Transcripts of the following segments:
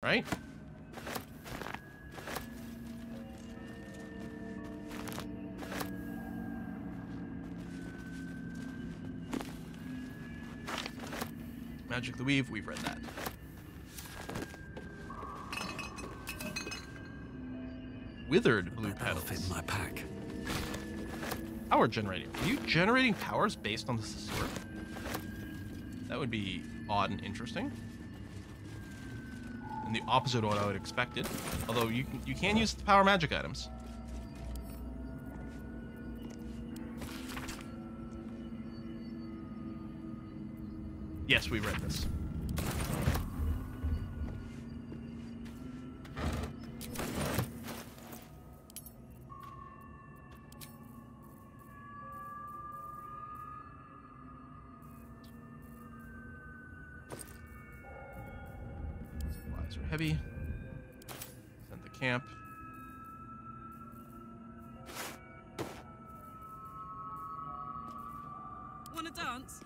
Right? Magic the Weave, we've read that. Withered blue petals. In my pack. Power generating. Are you generating powers based on the sword? That would be odd and interesting. And the opposite of what I would expected. Although you can use the power magic items. Yes, we read this. Supplies are heavy. Send the camp. Wanna dance?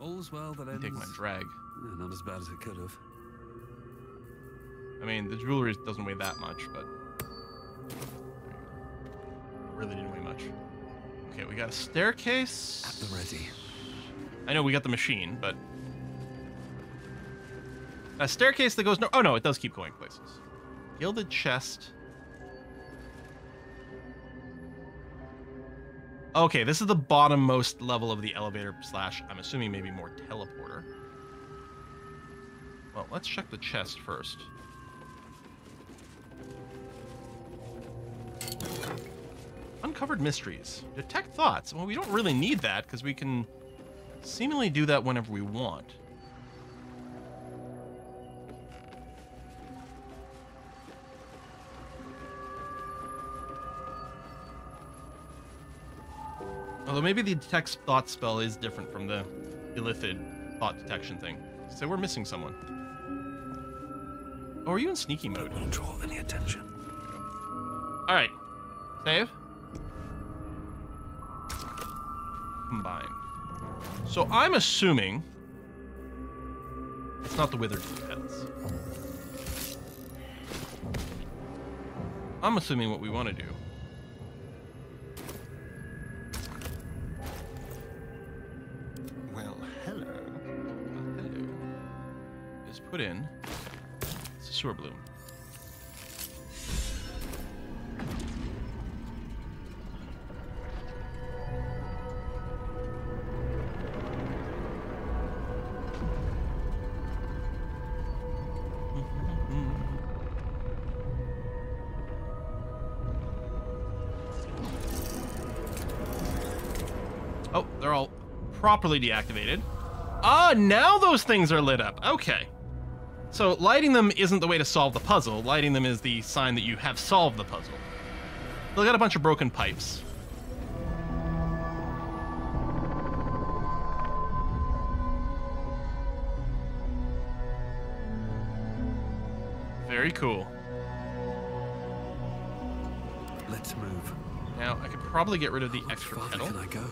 All's well that ends. Take my drag. Not as bad as it could have. I mean, the jewelry doesn't weigh that much, but really didn't weigh much. Okay, we got a staircase. At the ready. I know we got the machine, but a staircase that goes no. Oh no, it does keep going places. Gilded chest. Okay, this is the bottommost level of the elevator slash, I'm assuming maybe more teleporter. Well, let's check the chest first. Uncovered mysteries. Detect thoughts. Well, we don't really need that because we can seemingly do that whenever we want. Although maybe the detect thought spell is different from the illithid thought detection thing. So we're missing someone. Oh, are you in sneaky mode? Don't draw any attention. All right, save. Combine. So I'm assuming it's not the withered pets. I'm assuming what we want to do. Put in sewer bloom. Oh, they're all properly deactivated. Ah, now those things are lit up. Okay. So lighting them isn't the way to solve the puzzle. Lighting them is the sign that you have solved the puzzle. They got a bunch of broken pipes. Very cool. Let's move. Now, I could probably get rid of the extra How far pedal. can I go?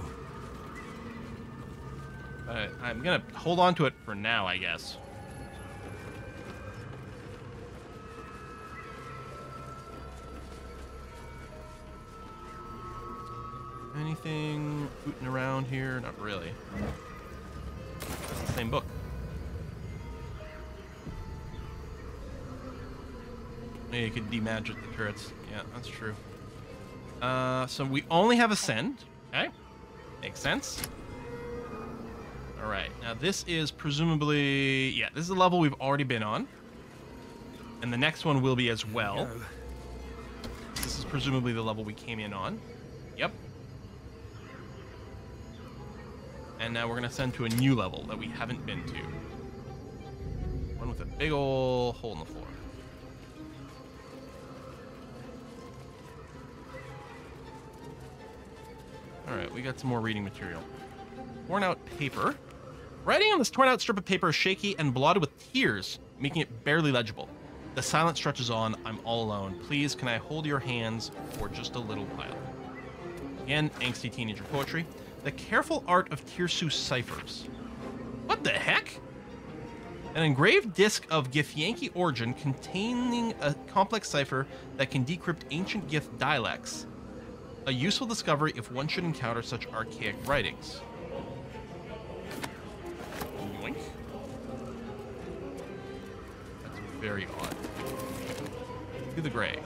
But I'm gonna hold on to it for now, I guess. Anything booting around here? Not really. That's the same book. Yeah, you could demagic the turrets. Yeah, that's true. So we only have Ascend. Okay. Makes sense. Alright, now this is presumably... Yeah, this is a level we've already been on. And the next one will be as well. This is presumably the level we came in on. Yep. And now we're going to send to a new level that we haven't been to. One with a big ol' hole in the floor. Alright, we got some more reading material. Torn out paper. Writing on this torn out strip of paper is shaky and blotted with tears, making it barely legible. The silence stretches on. I'm all alone. Please, can I hold your hands for just a little while? Again, angsty teenager poetry. The careful art of Tirsu ciphers. What the heck? An engraved disc of Githyanki origin containing a complex cipher that can decrypt ancient Gith dialects. A useful discovery if one should encounter such archaic writings. Yoink. That's very odd. To the gray.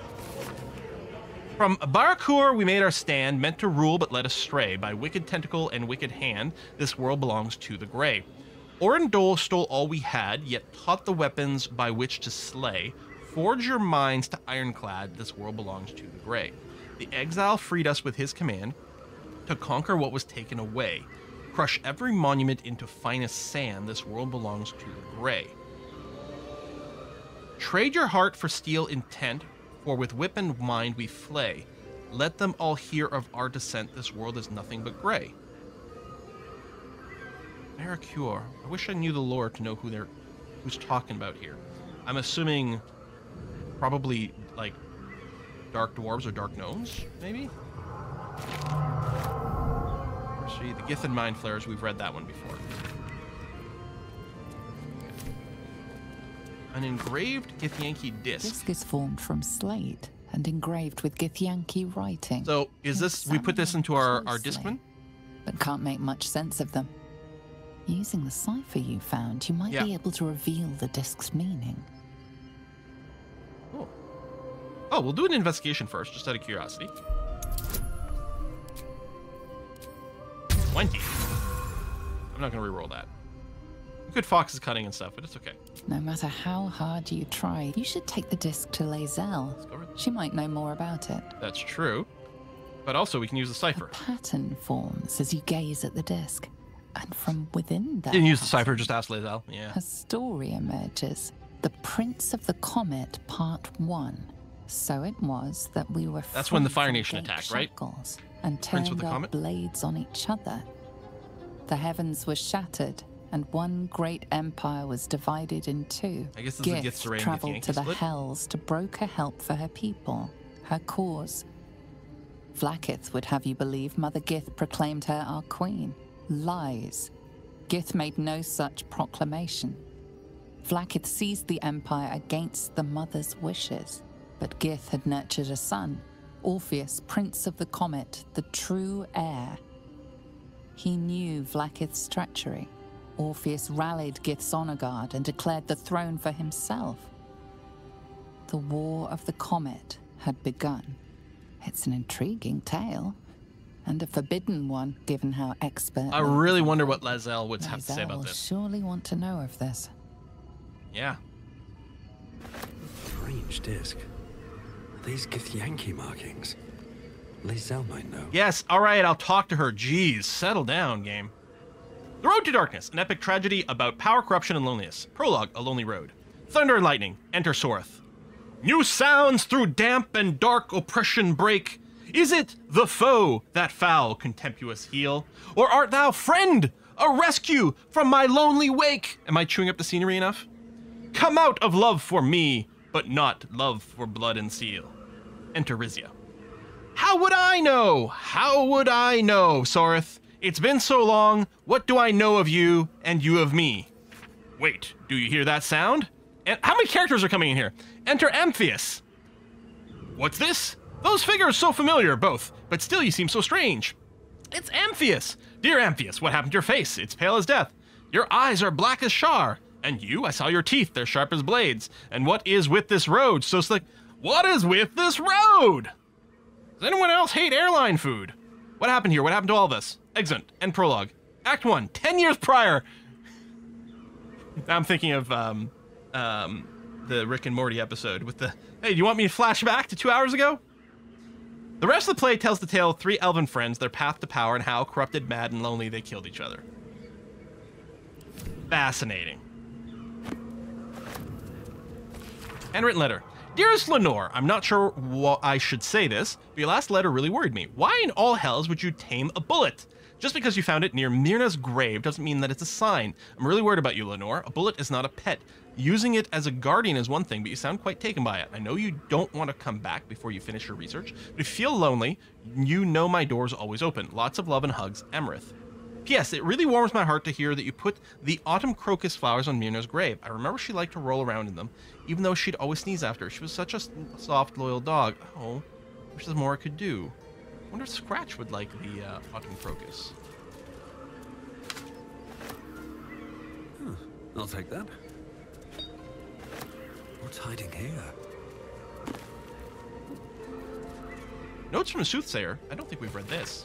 From Barakur we made our stand, meant to rule but led astray. By wicked tentacle and wicked hand, this world belongs to the gray. Orendol stole all we had, yet taught the weapons by which to slay. Forge your minds to ironclad, this world belongs to the gray. The exile freed us with his command to conquer what was taken away. Crush every monument into finest sand, this world belongs to the gray. Trade your heart for steel intent, for with whip and mind we flay. Let them all hear of our descent, this world is nothing but gray. Baracure. I wish I knew the lore to know who's talking about here. I'm assuming probably like dark dwarves or dark gnomes, maybe? See, the Gith and Mind Flayers, we've read that one before. An engraved Githyanki disc. Disc is formed from slate and engraved with Githyanki writing. So is this, we put this into our discman? But can't make much sense of them. Using the cipher you found, you might be able to reveal the disc's meaning. Oh. Oh, we'll do an investigation first, just out of curiosity. 20. I'm not going to reroll that. Good fox is cutting and stuff, but it's okay. No matter how hard you try, you should take the disc to Lae'zel. She might know more about it. That's true. But also, we can use the cipher. A pattern forms as you gaze at the disc. And from within that, didn't use the cipher, just ask Lae'zel. Yeah. A story emerges. The Prince of the Comet, Part 1. So it was that we were. That's when the Fire Nation attacked, right? And turned our blades on each other. The heavens were shattered, and one great empire was divided in two. I guess this is a Gith traveled to the Hells to broker help for her people, her cause. Vlaakith would have you believe Mother Gith proclaimed her our queen. Lies. Gith made no such proclamation. Vlaakith seized the empire against the mother's wishes, but Gith had nurtured a son, Orpheus, Prince of the Comet, the true heir. He knew Vlaakith's treachery. Orpheus rallied Gith's honor guard and declared the throne for himself. The War of the Comet had begun. It's an intriguing tale. And a forbidden one, given how expert. I really wonder what Lae'zel would have to say about this. Surely want to know of this. Yeah. Strange disc. Are these Githyanki markings? Lae'zel might know. Yes, alright, I'll talk to her. Jeez, settle down, game. The Road to Darkness, an epic tragedy about power, corruption, and loneliness. Prologue, A Lonely Road. Thunder and lightning, enter Soreth. New sounds through damp and dark oppression break. Is it the foe, that foul, contemptuous heel? Or art thou friend, a rescue from my lonely wake? Am I chewing up the scenery enough? Come out of love for me, but not love for blood and seal. Enter Rizia. How would I know? How would I know, Soreth? It's been so long, what do I know of you, and you of me? Wait, do you hear that sound? And how many characters are coming in here? Enter Amphius. What's this? Those figures so familiar, both, but still you seem so strange. It's Amphius. Dear Amphius, what happened to your face? It's pale as death. Your eyes are black as Shar. And you, I saw your teeth, they're sharp as blades. And what is with this road so slick? What is with this road? Does anyone else hate airline food? What happened here? What happened to all this? Exeunt. End prologue. Act 1, 10 years prior. I'm thinking of the Rick and Morty episode with the, hey, do you want me to flash back to 2 hours ago? The rest of the play tells the tale of 3 elven friends, their path to power, and how, corrupted, mad, and lonely, they killed each other. Fascinating. Handwritten letter. Dearest Lenore, I'm not sure what I should say this, but your last letter really worried me. Why in all hells would you tame a bullet? Just because you found it near Myrna's grave doesn't mean that it's a sign. I'm really worried about you, Lenore. A bullet is not a pet. Using it as a guardian is one thing, but you sound quite taken by it. I know you don't want to come back before you finish your research, but if you feel lonely, you know my door's always open. Lots of love and hugs, Emerith. P.S. It really warms my heart to hear that you put the autumn crocus flowers on Myrna's grave. I remember she liked to roll around in them, even though she'd always sneeze after. She was such a soft, loyal dog. Oh, wish there's more I could do. I wonder if Scratch would like the autumn crocus. I'll take that. What's hiding here? Notes from a Soothsayer. I don't think we've read this.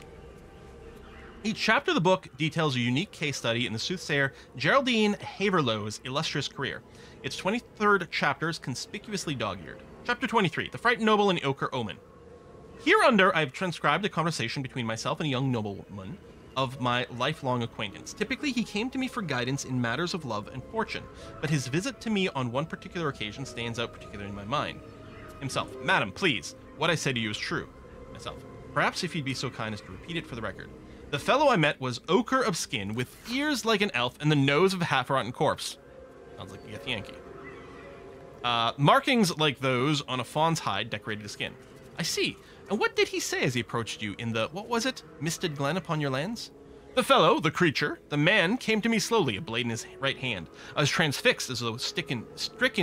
Each chapter of the book details a unique case study in the Soothsayer Geraldine Haverlow's illustrious career. Its 23rd chapter is conspicuously dog-eared. Chapter 23, The Frightened Noble and the Ochre Omen. Hereunder, I have transcribed a conversation between myself and a young nobleman of my lifelong acquaintance. Typically, he came to me for guidance in matters of love and fortune, but his visit to me on one particular occasion stands out particularly in my mind. Himself. Madam, please, what I say to you is true. Myself. Perhaps if you'd be so kind as to repeat it for the record. The fellow I met was ochre of skin, with ears like an elf and the nose of a half-rotten corpse. Sounds like a Yankee. Markings like those on a fawn's hide decorated his skin. I see. And what did he say as he approached you in the, what was it, misted glen upon your lands? The fellow, the creature, the man came to me slowly, a blade in his right hand. I was transfixed as though stricken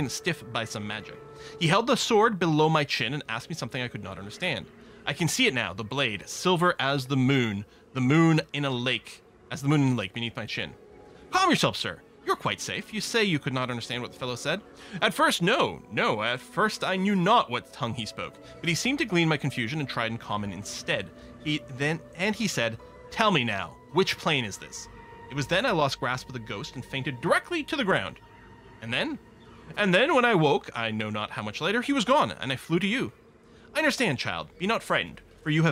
stiff by some magic. He held the sword below my chin and asked me something I could not understand. I can see it now, the blade, silver as the moon in a lake, beneath my chin. Calm yourself, sir. You're quite safe. You say you could not understand what the fellow said? At first, no. At first I knew not what tongue he spoke, but he seemed to glean my confusion and tried in common instead. He said, "Tell me now, which plane is this?" It was then I lost grasp of the ghost and fainted directly to the ground. And then when I woke, I know not how much later, he was gone, and I flew to you. I understand, child. Be not frightened, for you've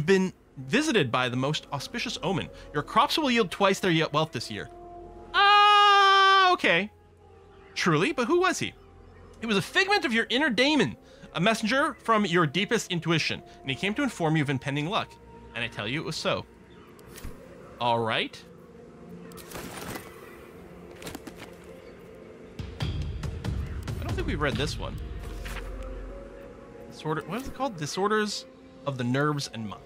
been visited by the most auspicious omen. Your crops will yield twice their wealth this year. Okay. Truly, but who was he? He was a figment of your inner daemon, a messenger from your deepest intuition, and he came to inform you of impending luck. And I tell you it was so. All right. I don't think we've read this one. What is it called? Disorders of the Nerves and Mind.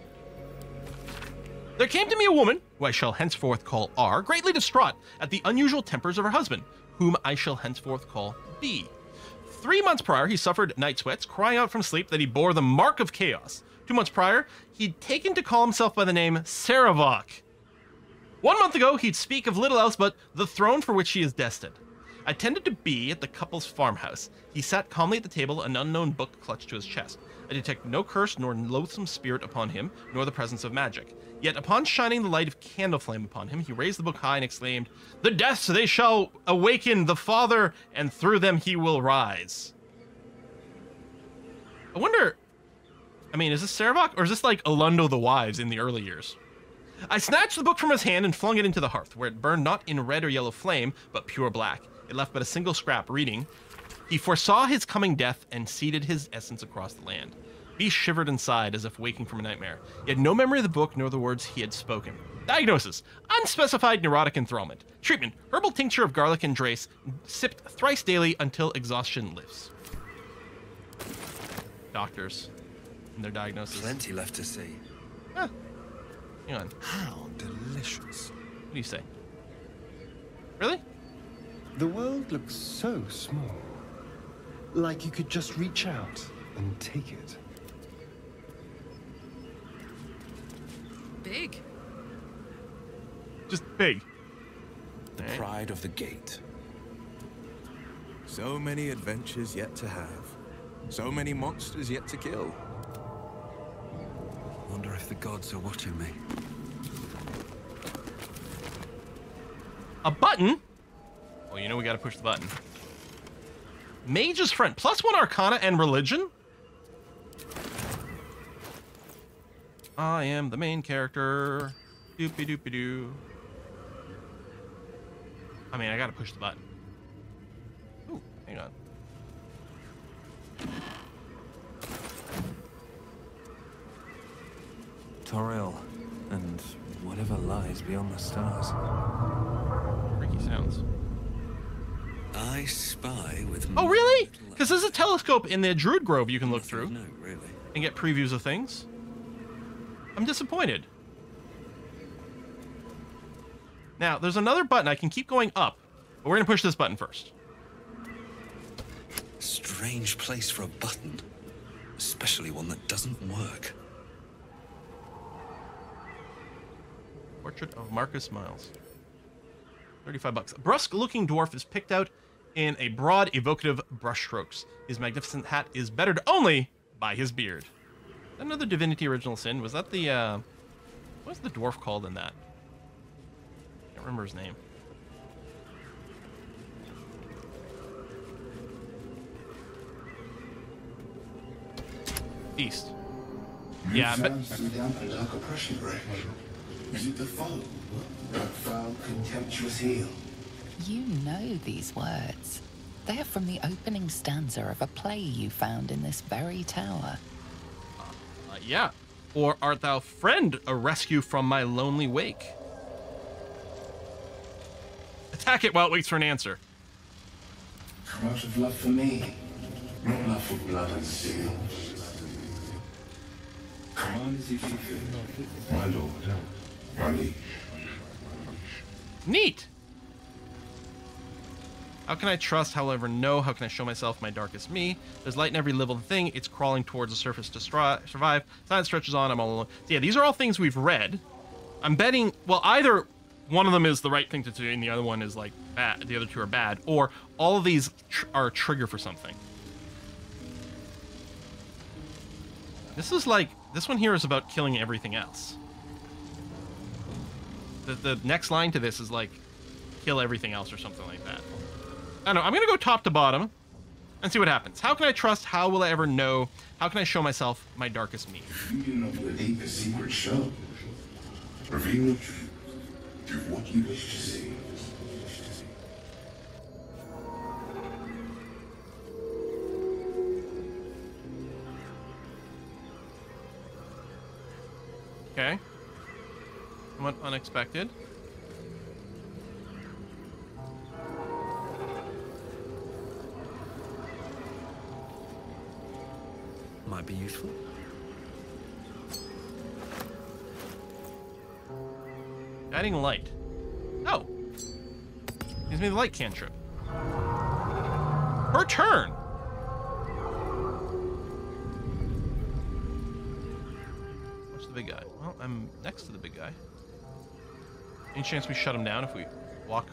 There came to me a woman, who I shall henceforth call R, greatly distraught at the unusual tempers of her husband, whom I shall henceforth call B. 3 months prior, he suffered night sweats, crying out from sleep that he bore the mark of chaos. 2 months prior, he'd taken to call himself by the name Saravok. 1 month ago, he'd speak of little else but the throne for which he is destined. I tended to be at the couple's farmhouse. He sat calmly at the table, an unknown book clutched to his chest. I detect no curse nor loathsome spirit upon him, nor the presence of magic. Yet upon shining the light of candle flame upon him, he raised the book high and exclaimed, "The deaths, they shall awaken the Father, and through them he will rise." I wonder, is this Saravok, or is this like Alundo the Wise in the early years? I snatched the book from his hand and flung it into the hearth, where it burned not in red or yellow flame, but pure black. It left but a single scrap, reading, "He foresaw his coming death and seeded his essence across the land." B shivered and sighed as if waking from a nightmare. He had no memory of the book nor the words he had spoken. Diagnosis: unspecified neurotic enthrallment. Treatment: herbal tincture of garlic and drace, sipped thrice daily until exhaustion lifts. Doctors and their diagnosis. Plenty left to see. Huh. Hang on. How delicious. What do you say? Really? The world looks so small. Like you could just reach out and take it. Big. Just big. The pride of the gate. So many adventures yet to have. So many monsters yet to kill. Wonder if the gods are watching me. A button? Well, we gotta push the button. Mage's Friend. +1 Arcana and Religion? I am the main character. Doopy-doopy-doo. I gotta push the button. Ooh, hang on. Toril, and whatever lies beyond the stars. Freaky sounds. I spy with... Oh, really? Because there's a telescope in the Druid Grove you can look through No, really. and get previews of things. I'm disappointed. Now, there's another button. I can keep going up, but we're going to push this button first. Strange place for a button. Especially one that doesn't work. Portrait of Marcus Miles. $35. A brusque-looking dwarf is picked out in a broad, evocative brushstrokes. His magnificent hat is bettered only by his beard. Another Divinity Original Sin. Was that the, what was the dwarf called in that? Can't remember his name. East. Yeah, but... Is it the foe? That foul, contemptuous heel? You know these words. They are from the opening stanza of a play you found in this very tower. Yeah. Or art thou friend, a rescue from my lonely wake? Attack it while it waits for an answer. Come out of love for me, not love for blood and steel. Come on as if you feel, my lord, my liege. Neat! How can I trust, however, know? How can I show myself my darkest me? There's light in every living thing. It's crawling towards the surface to survive. Silence stretches on. I'm all alone. So yeah, these are all things we've read. I'm betting, well, either one of them is the right thing to do and the other one is like bad. The other two are bad. Or all of these are a trigger for something. This is like, this one here is about killing everything else. The next line to this is like, kill everything else or something like that. I don't know. I'm going to go top to bottom and see what happens. How can I trust? How will I ever know? How can I show myself my darkest me? You do not the deepest secret show. Reveal the truth. Do what you wish to see. Okay. Somewhat unexpected. Might be useful. Guiding light. Oh. Gives me the light cantrip. Per turn. What's the big guy? Well, I'm next to the big guy. Any chance we shut him down if we walk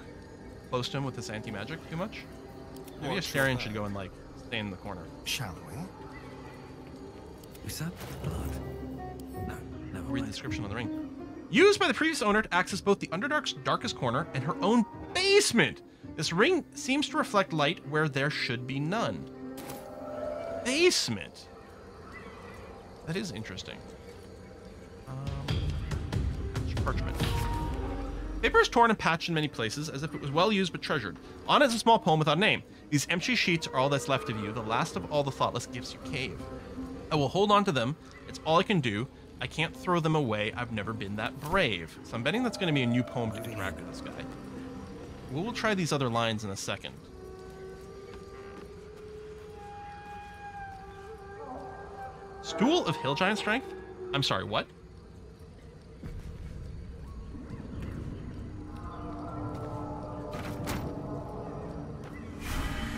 close to him with this anti-magic too much? Maybe Astarion should go and, like, stay in the corner. Shall we? Is that blood? No, never Read the mind. description on the ring. Used by the previous owner to access both the Underdark's darkest corner and her own basement. This ring seems to reflect light where there should be none. Basement. That is interesting. Parchment. Paper is torn and patched in many places as if it was well used but treasured. On it is a small poem without a name. These empty sheets are all that's left of you, the last of all the thoughtless gifts you gave. I will hold on to them. It's all I can do. I can't throw them away. I've never been that brave. So I'm betting that's going to be a new poem to interact with this guy. We'll try these other lines in a second. Stool of Hill Giant Strength? I'm sorry, what?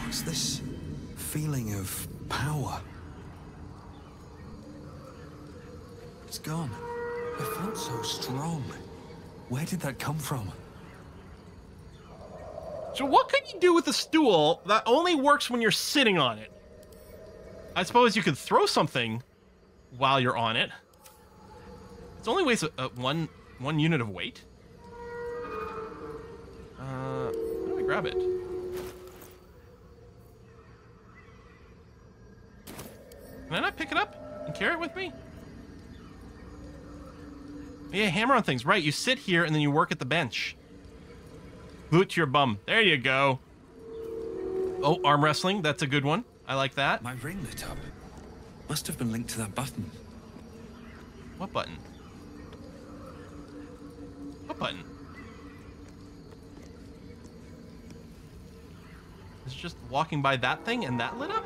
What's this feeling of power? It's gone. I felt so strong. Where did that come from? So what can you do with a stool that only works when you're sitting on it? I suppose you could throw something while you're on it. It's only weighs one unit of weight. How do I grab it? Can I not pick it up and carry it with me? Yeah, hammer on things. Right, you sit here and then you work at the bench. Glue it to your bum. There you go. Oh, arm wrestling. That's a good one. I like that. My ring lit up. Must have been linked to that button. What button? What button? Is it just walking by that thing and that lit up?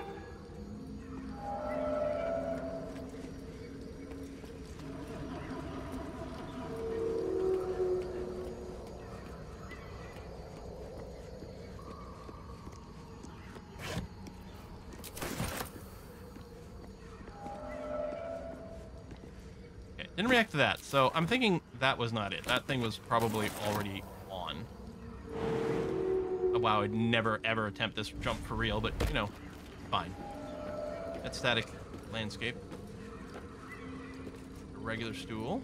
Didn't react to that, so I'm thinking that was not it. That thing was probably already on. Oh, wow, I'd never, ever attempt this jump for real, but, you know, fine. That's static landscape. A regular stool.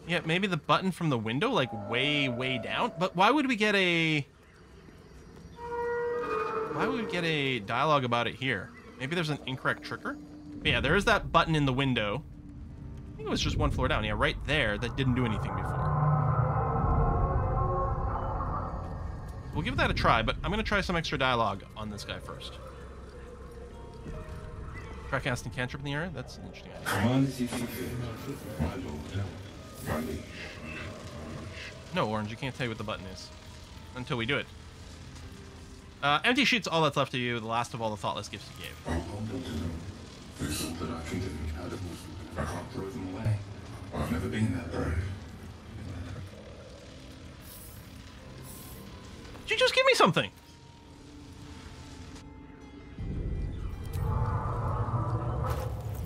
Yeah, maybe the button from the window, like, way, way down? But why would we get a... Why would we get a dialogue about it here? Maybe there's an incorrect trigger? But yeah, there is that button in the window. I think it was just one floor down. Yeah, right there. That didn't do anything before. We'll give that a try, but I'm going to try some extra dialogue on this guy first. Try casting cantrip in the air? That's an interesting idea. Command as you see fit, my lord. Unleash. No, Orange, you can't tell you what the button is until we do it. Empty sheet's all that's left of you, the last of all the thoughtless gifts you gave. I'm humble to them. There's some that I can give them out of them. I can't throw them away. I've never been that brave. Did you just give me something?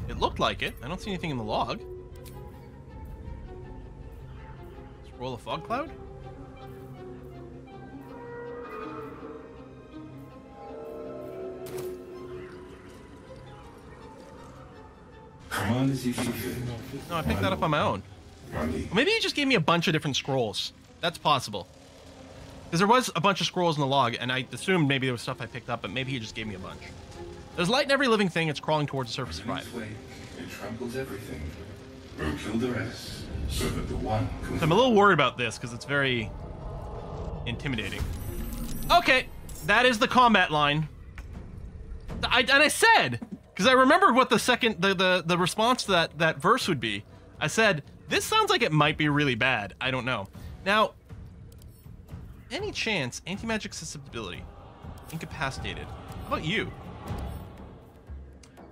It looked like it. I don't see anything in the log. Scroll of fog cloud? Command as you see fit. No, I picked that up on my own. Maybe he just gave me a bunch of different scrolls. That's possible. Because there was a bunch of scrolls in the log, and I assumed maybe there was stuff I picked up, but maybe he just gave me a bunch. There's light in every living thing. It's crawling towards the surface of life. It tramples everything. We'll kill the rest, so that the one can... So I'm a little worried about this, because it's very intimidating. Okay, that is the combat line. And I said, because I remembered what the response to that verse would be. I said, this sounds like it might be really bad. I don't know. Now, any chance, anti-magic susceptibility, incapacitated. How about you?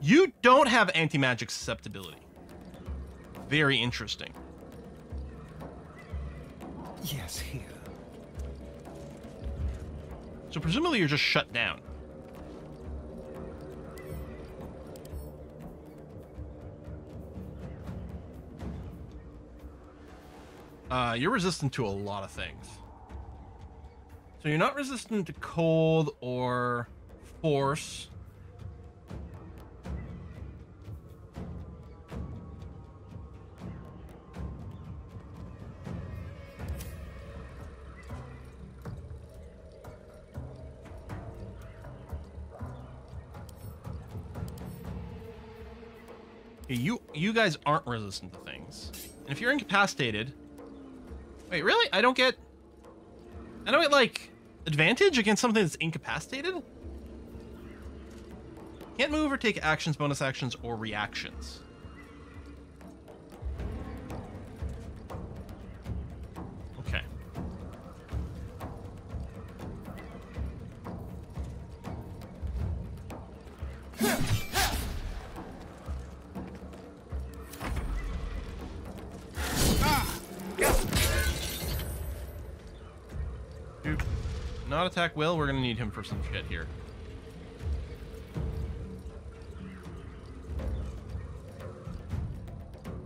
You don't have anti-magic susceptibility. Very interesting. Yes, here. So presumably you're just shut down. You're resistant to a lot of things. So you're not resistant to cold or force. You guys aren't resistant to things. And if you're incapacitated... Wait, really? I don't get, like, advantage against something that's incapacitated? Can't move or take actions, bonus actions, or reactions. Okay. Not attack Will. We're gonna need him for some shit here.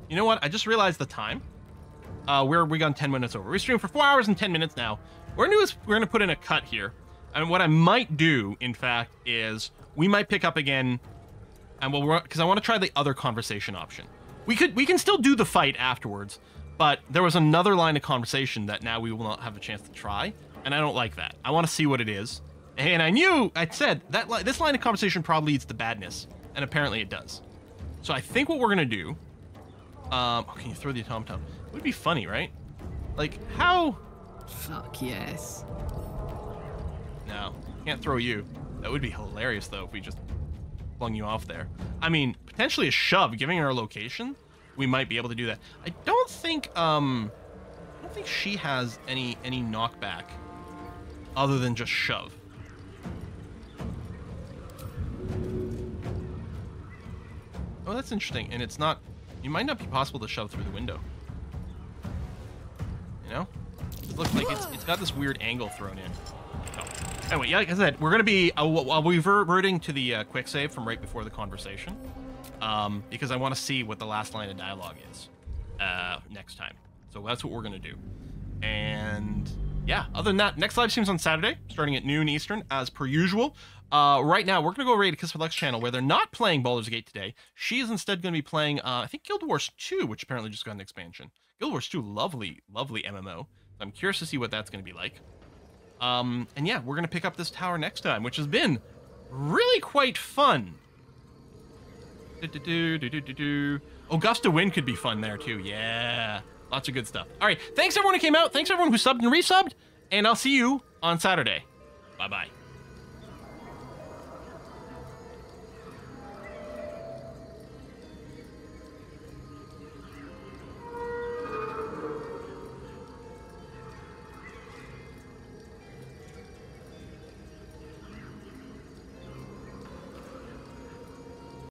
You know what? I just realized the time. We gone 10 minutes over. We streamed for 4 hours and 10 minutes now. We're gonna put in a cut here. And what I might do, in fact, is we might pick up again, and because I want to try the other conversation option. We can still do the fight afterwards, but there was another line of conversation that now we will not have a chance to try. And I don't like that. I want to see what it is. And I said that this line of conversation probably leads to badness, and apparently it does. So I think what we're gonna do. Oh, can you throw the automaton? It would be funny, right? Like how? Fuck yes. No, can't throw you. That would be hilarious though if we just flung you off there. I mean, potentially a shove. Giving her a location, we might be able to do that. I don't think she has any knockback. Other than just shove. Oh, that's interesting. And it's not... It might not be possible to shove through the window. You know? It looks like it's got this weird angle thrown in. So, anyway, yeah, like I said, we're going to be... I'll be reverting to the quick save from right before the conversation. Because I want to see what the last line of dialogue is next time. So that's what we're going to do. And yeah, other than that, next live stream's on Saturday, starting at noon Eastern, as per usual. Right now, we're going to go raid Kiss for Lux channel, where they're not playing Baldur's Gate today. She is instead going to be playing, I think, Guild Wars 2, which apparently just got an expansion. Guild Wars 2, lovely, lovely MMO. I'm curious to see what that's going to be like. And yeah, we're going to pick up this tower next time, which has been really quite fun. Oh, Gust of Wind could be fun there, too. Yeah. Lots of good stuff. All right. Thanks, everyone who came out. Thanks, everyone who subbed and resubbed. And I'll see you on Saturday. Bye-bye.